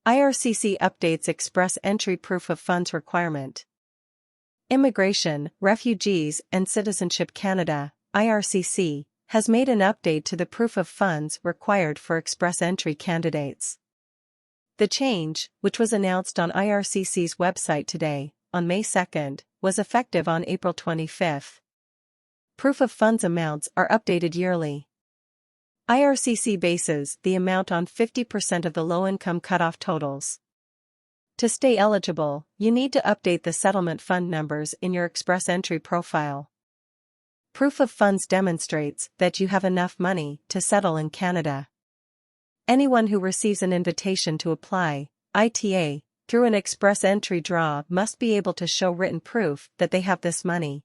IRCC updates express entry proof of funds requirement. Immigration, Refugees and Citizenship Canada, IRCC, has made an update to the proof of funds required for express entry candidates. The change, which was announced on IRCC's website today, on May 2, was effective on April 25. Proof of funds amounts are updated yearly. IRCC bases the amount on 50% of the low-income cutoff totals. To stay eligible, you need to update the settlement fund numbers in your express entry profile. Proof of funds demonstrates that you have enough money to settle in Canada. Anyone who receives an invitation to apply, ITA, through an express entry draw must be able to show written proof that they have this money.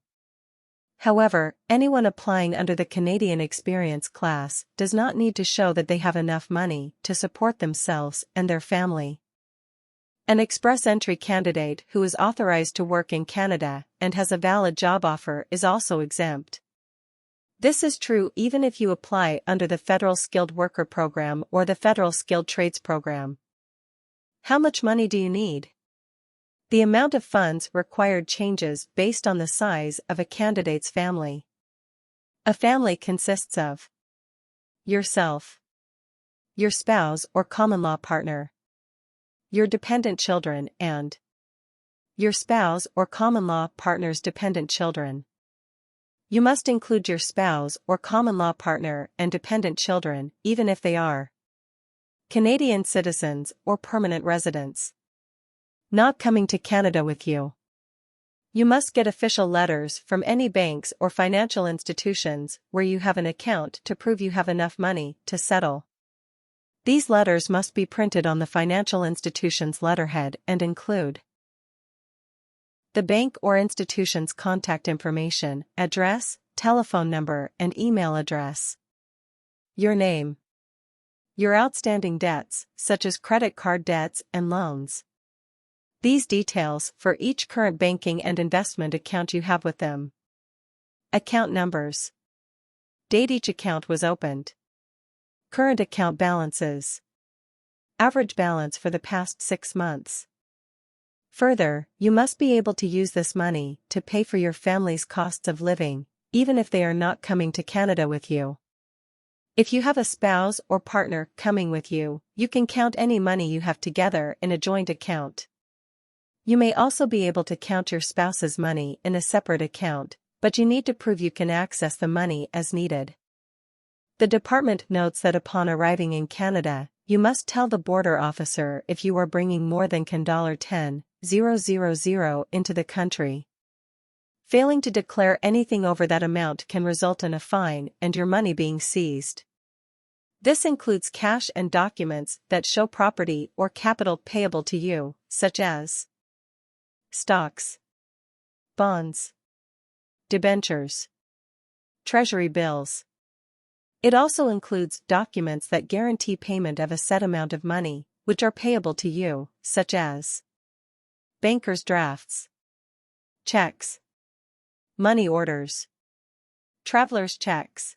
However, anyone applying under the Canadian Experience class does not need to show that they have enough money to support themselves and their family. An express entry candidate who is authorized to work in Canada and has a valid job offer is also exempt. This is true even if you apply under the Federal Skilled Worker Program or the Federal Skilled Trades Program. How much money do you need? The amount of funds required changes based on the size of a candidate's family. A family consists of yourself, your spouse or common-law partner, your dependent children and your spouse or common-law partner's dependent children. You must include your spouse or common-law partner and dependent children even if they are Canadian citizens or permanent residents. Not coming to Canada with you. You must get official letters from any banks or financial institutions where you have an account to prove you have enough money to settle. These letters must be printed on the financial institution's letterhead and include the bank or institution's contact information, address, telephone number, and email address. Your name. Your outstanding debts, such as credit card debts and loans. These details for each current banking and investment account you have with them. Account numbers. Date each account was opened. Current account balances. Average balance for the past 6 months. Further, you must be able to use this money to pay for your family's costs of living, even if they are not coming to Canada with you. If you have a spouse or partner coming with you, you can count any money you have together in a joint account. You may also be able to count your spouse's money in a separate account, but you need to prove you can access the money as needed. The department notes that upon arriving in Canada, you must tell the border officer if you are bringing more than $10,000 into the country. Failing to declare anything over that amount can result in a fine and your money being seized. This includes cash and documents that show property or capital payable to you, such as stocks, bonds, debentures, treasury bills. It also includes documents that guarantee payment of a set amount of money, which are payable to you, such as banker's drafts, checks, money orders, traveler's checks.